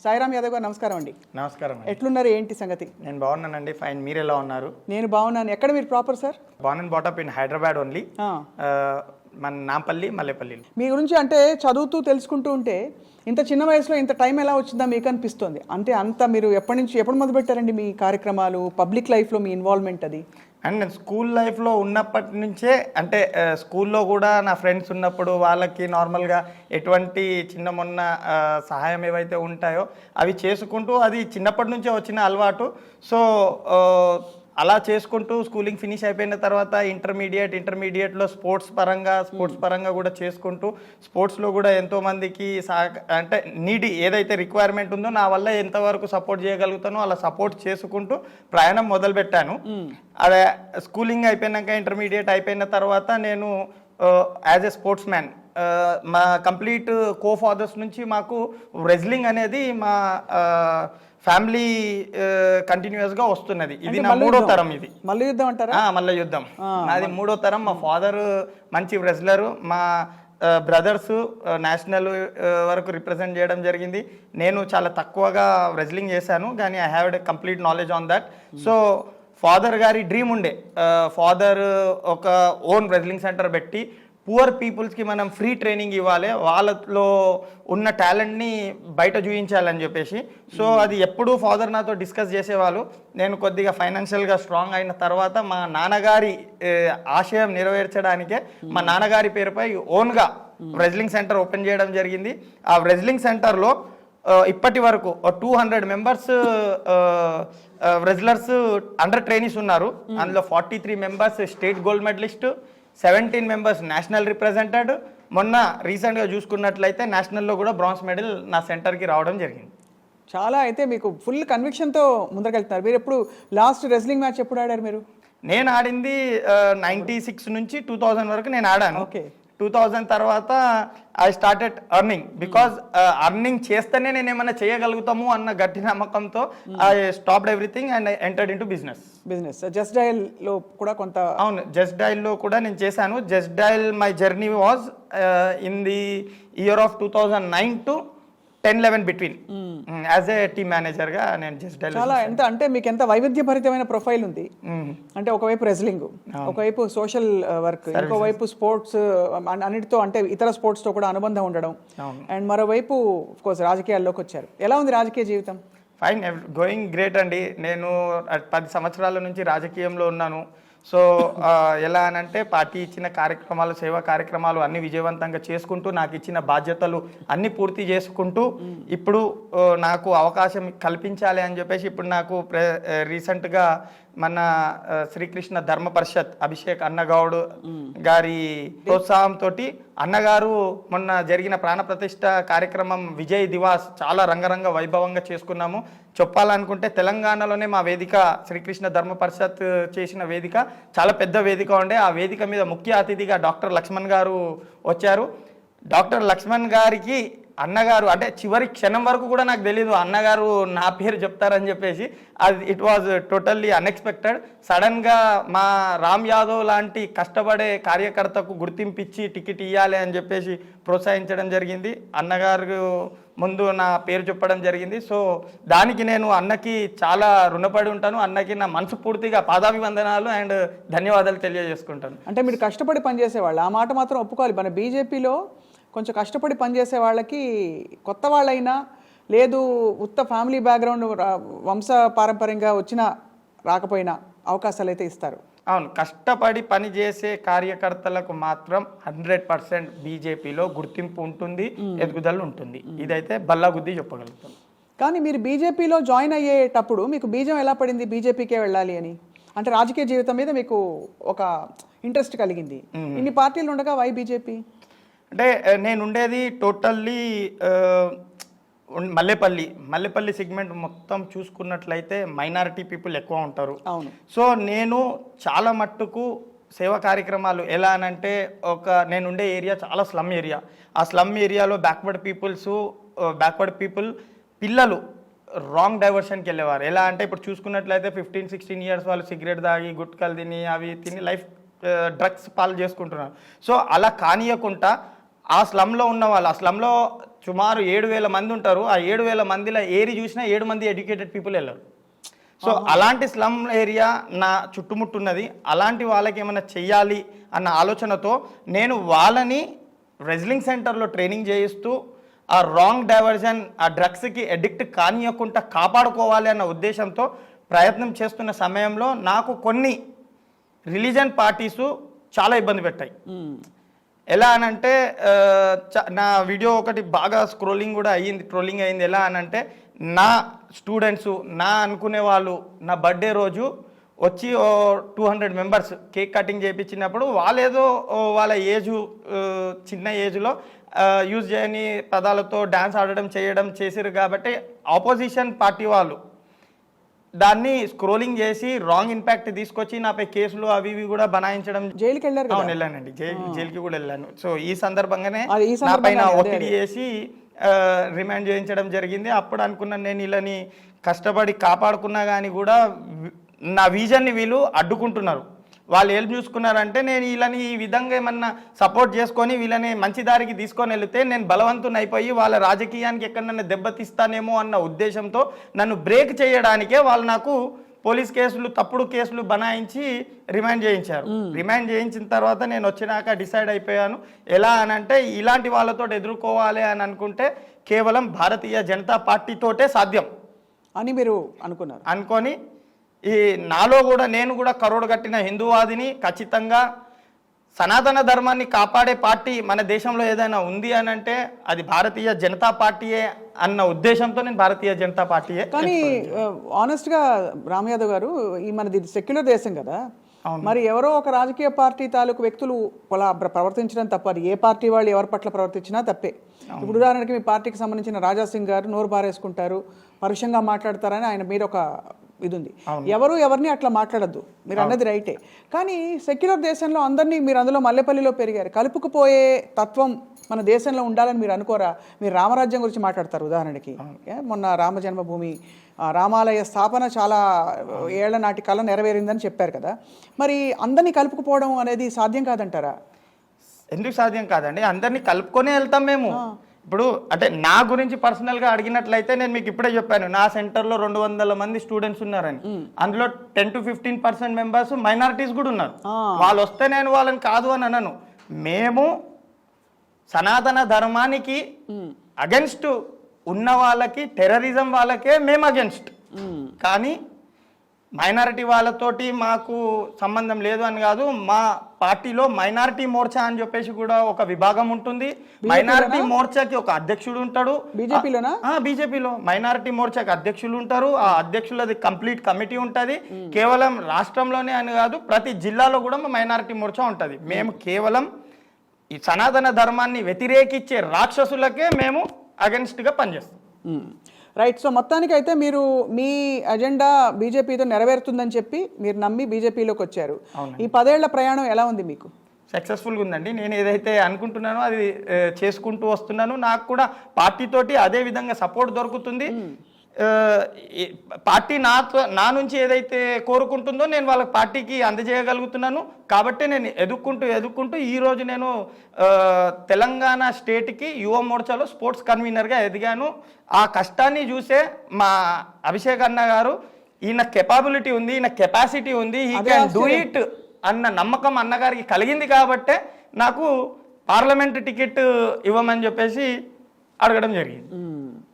సాయిరామ్ యాదవ్ గారు నమస్కారం అండి. నమస్కారం. ఎట్లున్నారు, ఏంటి సంగతి? నేను బాగున్నానండి, ఫైన్. మీరు ఎలా ఉన్నారు? నేను బాగున్నాను. ఎక్కడ మీరు proper sir? Born and బాటప్ in Hyderabad only. మన నాంపల్లి, మల్లేపల్లి. మీ గురించి అంటే చదువుతూ తెలుసుకుంటూ ఉంటే ఇంత చిన్న వయసులో ఇంత టైం ఎలా వచ్చిందా మీకు అనిపిస్తుంది? అంటే అంత మీరు ఎప్పుడు మొదలు పెట్టారండి మీ కార్యక్రమాలు, పబ్లిక్ లైఫ్లో మీ ఇన్వాల్వ్మెంట్ అది? అండ్ నేను స్కూల్ లైఫ్లో ఉన్నప్పటి నుంచే, అంటే స్కూల్లో కూడా నా ఫ్రెండ్స్ ఉన్నప్పుడు వాళ్ళకి నార్మల్గా ఎటువంటి చిన్న మొన్న సహాయం ఏవైతే ఉంటాయో అవి చేసుకుంటూ, అది చిన్నప్పటి నుంచే వచ్చిన అలవాటు. సో అలా చేసుకుంటూ స్కూలింగ్ ఫినిష్ అయిపోయిన తర్వాత ఇంటర్మీడియట్లో స్పోర్ట్స్ పరంగా కూడా చేసుకుంటూ, స్పోర్ట్స్లో కూడా ఎంతోమందికి అంటే నీడి ఏదైతే రిక్వైర్మెంట్ ఉందో నా వల్ల ఎంతవరకు సపోర్ట్ చేయగలుగుతానో అలా సపోర్ట్ చేసుకుంటూ ప్రయాణం మొదలుపెట్టాను. అదే స్కూలింగ్ అయిపోయినాక, ఇంటర్మీడియట్ అయిపోయిన తర్వాత నేను యాజ్ ఎ స్పోర్ట్స్ మ్యాన్, మా కంప్లీట్ కో-ఫాదర్స్ నుంచి మాకు రెజ్లింగ్ అనేది మా ఫ్యామిలీ కంటిన్యూస్గా వస్తున్నది. ఇది నా మూడో తరం. ఇది మల్ల యుద్ధం అంటారా? మల్ల యుద్ధం అది మూడో తరం. మా ఫాదర్ మంచి రెజ్లరు, మా బ్రదర్స్ నేషనల్ వరకు రిప్రజెంట్ చేయడం జరిగింది. నేను చాలా తక్కువగా రెజ్లింగ్ చేశాను, కానీ I have a complete knowledge on that. So father గారి డ్రీమ్ ఉండే, ఫాదర్ ఒక ఓన్ రెజ్లింగ్ సెంటర్ పెట్టి పూర్ పీపుల్స్కి మనం ఫ్రీ ట్రైనింగ్ ఇవ్వాలి, వాళ్ళలో ఉన్న టాలెంట్ని బయట చూపించాలని చెప్పేసి. సో అది ఎప్పుడూ ఫాదర్ నాతో డిస్కస్ చేసేవాళ్ళు. నేను కొద్దిగా ఫైనాన్షియల్గా స్ట్రాంగ్ అయిన తర్వాత మా నాన్నగారి ఆశయం నెరవేర్చడానికే మా నాన్నగారి పేరుపై ఓన్గా రెజ్లింగ్ సెంటర్ ఓపెన్ చేయడం జరిగింది. ఆ రెజ్లింగ్ సెంటర్లో ఇప్పటి వరకు 200 మెంబర్స్ రెజ్లర్స్ అండర్ ట్రైనీస్ ఉన్నారు. అందులో 43 members state gold medalist, 17 members national represented. మొన్న రీసెంట్గా చూసుకున్నట్లయితే నేషనల్లో కూడా బ్రాంజ్ మెడల్ నా సెంటర్కి రావడం జరిగింది. చాలా అయితే మీకు ఫుల్ కన్విక్షన్తో ముందరకెళ్తున్నారు. మీరు ఎప్పుడు లాస్ట్ రెజ్లింగ్ మ్యాచ్ ఎప్పుడు ఆడారు మీరు? నేను ఆడింది 96 నుంచి 2000 వరకు నేను ఆడాను. ఓకే. 2000 తర్వాత I started earning, because earning చేస్తేనే నేను ఏమైనా చేయగలుగుతాము అన్న గట్టి నమ్మకంతో I stopped everything and entered into business. Just డయల్లో కూడా కొంత, అవును, జస్ట్ డయల్లో కూడా నేను చేశాను. Just dial my journey was in the year of 2009 to 10-11 between as a team మేనేజర్గా నేను జస్ట్ డయల్. చాలా ఎంత అంటే మీకు ఎంత వైవిధ్యభరితమైన ప్రొఫైల్ ఉంది. అంటే ఒకవైపు రెజ్లింగ్, ఒకవైపు సోషల్ వర్క్, ఇంకోవైపు స్పోర్ట్స్ అన్నిటితో, అంటే ఇతర స్పోర్ట్స్తో కూడా అనుబంధం ఉండడం, అండ్ మరోవైపు ఆఫ్ కోర్స్ రాజకీయాల్లోకి వచ్చారు. ఎలా ఉంది రాజకీయ జీవితం? ఫైన్, గోయింగ్ గ్రేట్ అండి. నేను 10 సంవత్సరాల నుంచి రాజకీయంలో ఉన్నాను. సో ఎలా అనంటే పార్టీ ఇచ్చిన కార్యక్రమాలు, సేవా కార్యక్రమాలు అన్ని విజయవంతంగా చేసుకుంటూ, నాకు ఇచ్చిన బాధ్యతలు అన్ని పూర్తి చేసుకుంటూ, ఇప్పుడు నాకు అవకాశం కల్పించాలి అని చెప్పేసి ఇప్పుడు నాకు రీసెంట్గా మన శ్రీకృష్ణ ధర్మ పరిషత్ అభిషేక్ అన్నగౌడ్ గారి ప్రోత్సాహంతో అన్నగారు మొన్న జరిగిన ప్రాణప్రతిష్ఠ కార్యక్రమం విజయ్ దివాస్ చాలా రంగరంగ వైభవంగా చేసుకున్నాము. చెప్పాలనుకుంటే తెలంగాణలోనే మా వేదిక, శ్రీకృష్ణ ధర్మ పరిషత్ చేసిన వేదిక చాలా పెద్ద వేదిక ఉండే. ఆ వేదిక మీద ముఖ్య అతిథిగా డాక్టర్ లక్ష్మణ్ గారు వచ్చారు. డాక్టర్ లక్ష్మణ్ గారికి అన్నగారు, అంటే చివరి క్షణం వరకు కూడా నాకు తెలీదు అన్నగారు నా పేరు చెప్తారని చెప్పేసి. అది ఇట్ వాజ్ టోటల్లీ అన్ఎక్స్పెక్టెడ్. సడన్గా మా రామ్ యాదవ్ లాంటి కష్టపడే కార్యకర్తకు గుర్తింపిచ్చి టికెట్ ఇవ్వాలి అని చెప్పేసి ప్రోత్సహించడం జరిగింది. అన్నగారు ముందు నా పేరు చెప్పడం జరిగింది. సో దానికి నేను అన్నకి చాలా రుణపడి ఉంటాను. అన్నకి నా మనసు పూర్తిగా పాదాభివందనాలు అండ్ ధన్యవాదాలు తెలియజేసుకుంటాను. అంటే మీరు కష్టపడి పనిచేసేవాళ్ళు, ఆ మాట మాత్రం ఒప్పుకోవాలి. మన బీజేపీలో కొంచెం కష్టపడి పనిచేసే వాళ్ళకి, కొత్త వాళ్ళైనా లేదు ఉత్త ఫ్యామిలీ బ్యాక్గ్రౌండ్ వంశ పారంపర్యంగా వచ్చినా రాకపోయినా అవకాశాలు అయితే ఇస్తారు. అవును, కష్టపడి పనిచేసే కార్యకర్తలకు మాత్రం 100% బీజేపీలో గుర్తింపు ఉంటుంది, ఎదుగుదల ఉంటుంది. ఇదైతే బల్లాగుద్ది చెప్పగలుగుతాం. కానీ మీరు బీజేపీలో జాయిన్ అయ్యేటప్పుడు మీకు బీజం ఎలా పడింది బీజేపీకే వెళ్ళాలి అని? అంటే రాజకీయ జీవితం మీద మీకు ఒక ఇంట్రెస్ట్ కలిగింది. ఇన్ని పార్టీలు ఉండగా వై బీజేపీ? అంటే నేను ఉండేది టోటల్లీ మల్లేపల్లి సెగ్మెంట్ మొత్తం చూసుకున్నట్లయితే మైనారిటీ పీపుల్ ఎక్కువ ఉంటారు. అవును. సో నేను చాలా మట్టుకు సేవా కార్యక్రమాలు ఎలా అనంటే, నేనుండే ఏరియా చాలా స్లమ్ ఏరియా. ఆ స్లమ్ ఏరియాలో బ్యాక్వర్డ్ పీపుల్ పిల్లలు రాంగ్ డైవర్షన్కి వెళ్ళేవారు. ఎలా అంటే ఇప్పుడు చూసుకున్నట్లయితే 15-16 ఇయర్స్ వాళ్ళు సిగరెట్ తాగి, గుట్కలు తిని, అవి తిని లైఫ్ డ్రగ్స్ పాలు చేసుకుంటున్నారు. సో అలా కానియకుండా ఆ స్లమ్లో ఉన్న వాళ్ళు, ఆ స్లమ్లో సుమారు 7,000 మంది ఉంటారు. ఆ 7,000 మందిలో ఏరి చూసినా 7 మంది ఎడ్యుకేటెడ్ పీపుల్ వెళ్ళరు. సో అలాంటి స్లమ్ ఏరియా నా చుట్టుముట్టున్నది. అలాంటి వాళ్ళకి ఏమైనా చెయ్యాలి అన్న ఆలోచనతో నేను వాళ్ళని రెజ్లింగ్ సెంటర్లో ట్రైనింగ్ చేయిస్తూ ఆ రాంగ్ డైవర్జన్, ఆ డ్రగ్స్కి అడిక్ట్ కానియకుండా కాపాడుకోవాలి అన్న ఉద్దేశంతో ప్రయత్నం చేస్తున్న సమయంలో నాకు కొన్ని రిలీజన్ పార్టీసు చాలా ఇబ్బంది పెట్టాయి. ఎలా అనంటే నా వీడియో ఒకటి బాగా స్క్రోలింగ్ కూడా అయ్యింది, ట్రోలింగ్ అయింది. ఎలా అనంటే నా స్టూడెంట్స్, నా అనుకునే వాళ్ళు నా బర్త్డే రోజు వచ్చి 200 మెంబర్స్ కేక్ కటింగ్ చేయించినప్పుడు వాళ్ళేదో వాళ్ళ ఏజు చిన్న ఏజ్లో యూజ్ చేయని పదాలతో డ్యాన్స్ ఆడడం చేయడం చేసారు. కాబట్టి ఆపోజిషన్ పార్టీ వాళ్ళు దాన్ని స్క్రోలింగ్ చేసి రాంగ్ ఇంపాక్ట్ తీసుకొచ్చి నాపై కేసులు అవి ఇవి కూడా బనాయించడం. జైలుకి వెళ్ళారు? అవును, వెళ్ళానండి, జైలుకి కూడా వెళ్ళాను. సో ఈ సందర్భంగానే నా పైన ఒత్తిడి చేసి రిమాండ్ చేయించడం జరిగింది. అప్పుడు అనుకున్నాను నేను వీళ్ళని కష్టపడి కాపాడుకున్నా కానీ కూడా నా విజన్ని వీళ్ళు అడ్డుకుంటున్నారు. వాళ్ళు ఏం చూసుకున్నారంటే నేను వీళ్ళని ఈ విధంగా ఏమన్నా సపోర్ట్ చేసుకొని వీళ్ళని మంచి దారికి తీసుకొని వెళితే నేను బలవంతుని అయిపోయి వాళ్ళ రాజకీయానికి ఎక్కడన్నా దెబ్బతీస్తానేమో అన్న ఉద్దేశంతో నన్ను బ్రేక్ చేయడానికే వాళ్ళు నాకు పోలీస్ కేసులు, తప్పుడు కేసులు బనాయించి రిమాండ్ చేయించారు. రిమాండ్ చేయించిన తర్వాత నేను వచ్చినాక డిసైడ్ అయిపోయాను ఎలా అనంటే ఇలాంటి వాళ్ళతో ఎదుర్కోవాలి అని అనుకుంటే కేవలం భారతీయ జనతా పార్టీతోటే సాధ్యం అని మీరు అనుకున్నారు. అనుకొని ఈ నాలో కూడా నేను కూడా కరోడు కట్టిన హిందూవాదిని, ఖచ్చితంగా సనాతన ధర్మాన్ని కాపాడే పార్టీ మన దేశంలో ఏదైనా ఉంది అని అంటే అది భారతీయ జనతా పార్టీయే అన్న ఉద్దేశంతో నేను భారతీయ జనతా పార్టీయే. కానీ ఆనెస్ట్గా రామ్ యాదవ్ గారు, ఈ మనది సెక్యులర్ దేశం కదా, మరి ఎవరో ఒక రాజకీయ పార్టీ తాలూకు వ్యక్తులు అలా ప్రవర్తించడం తప్ప, అది ఏ పార్టీ వాళ్ళు ఎవరి పట్ల ప్రవర్తించినా తప్పే. ఇప్పుడు ఉదాహరణకి మీ పార్టీకి సంబంధించిన రాజా సింగ్ గారు నోరు బారేసుకుంటారు, పరుషంగా మాట్లాడతారని ఆయన మీద ఒక ఇది ఉంది. ఎవరు ఎవరిని అట్లా మాట్లాడద్దు, మీరు అన్నది రైటే. కానీ సెక్యులర్ దేశంలో అందరినీ, మీరు అందులో మల్లెపల్లిలో పెరిగారు, కలుపుకుపోయే తత్వం మన దేశంలో ఉండాలని మీరు అనుకోరా? మీరు రామరాజ్యం గురించి మాట్లాడతారు ఉదాహరణకి, మొన్న రామ జన్మభూమి రామాలయ స్థాపన చాలా ఏళ్ల నాటి కళ నెరవేరిందని చెప్పారు కదా, మరి అందరినీ కలుపుకుపోవడం అనేది సాధ్యం కాదంటారా? ఎందుకు సాధ్యం కాదండి, అందరినీ కలుపుకొనే వెళ్తాం మేము. ఇప్పుడు అంటే నా గురించి పర్సనల్గా అడిగినట్లయితే నేను మీకు ఇప్పుడే చెప్పాను, నా సెంటర్లో 200 మంది స్టూడెంట్స్ ఉన్నారని. అందులో 10 to 15% మెంబర్స్ మైనారిటీస్ కూడా ఉన్నారు. వాళ్ళు వస్తే నేను వాళ్ళని కాదు అని అనను. మేము సనాతన ధర్మానికి అగెన్స్ట్ ఉన్న వాళ్ళకి, టెర్రరిజం వాళ్ళకే మేము అగెన్స్ట్. కానీ మైనారిటీ వాళ్ళతోటి మాకు సంబంధం లేదు అని కాదు. మా పార్టీలో మైనారిటీ మోర్చా అని చెప్పేసి కూడా ఒక విభాగం ఉంటుంది. మైనారిటీ మోర్చాకి ఒక అధ్యక్షుడు ఉంటాడు. బీజేపీలో మైనారిటీ మోర్చాకి అధ్యక్షులు ఉంటారు. ఆ అధ్యక్షులది కంప్లీట్ కమిటీ ఉంటుంది. కేవలం రాష్ట్రంలోనే అని కాదు, ప్రతి జిల్లాలో కూడా మైనారిటీ మోర్చా ఉంటుంది. మేము కేవలం ఈ సనాతన ధర్మాన్ని వ్యతిరేకించే రాక్షసులకే మేము అగెన్స్ట్గా పనిచేస్తాం. రైట్. సో మొత్తానికి అయితే మీరు మీ అజెండా బీజేపీతో నెరవేరుతుందని చెప్పి మీరు నమ్మి బీజేపీలోకి వచ్చారు. ఈ 10 ఏళ్ల ప్రయాణం ఎలా ఉంది మీకు? సక్సెస్ఫుల్గా ఉందండి. నేను ఏదైతే అనుకుంటున్నానో అది చేసుకుంటూ వస్తున్నాను. నాకు కూడా పార్టీతోటి అదే విధంగా సపోర్ట్ దొరుకుతుంది. పార్టీ నా నుంచి ఏదైతే కోరుకుంటుందో నేను వాళ్ళ పార్టీకి అందజేయగలుగుతున్నాను. కాబట్టి నేను ఎదుక్కుంటూ ఈరోజు నేను తెలంగాణ స్టేట్కి యువ మోర్చాలో స్పోర్ట్స్ కన్వీనర్గా ఎదిగాను. ఆ కష్టాన్ని చూసే మా అభిషేక్ అన్న గారు, ఈయన కెపాబిలిటీ ఉంది, ఈయన కెపాసిటీ ఉంది, హీ క్యాన్ డూ ఇట్ అన్న నమ్మకం అన్నగారికి కలిగింది. కాబట్టే నాకు పార్లమెంట్ టికెట్ ఇవ్వమని చెప్పేసి అడగడం జరిగింది.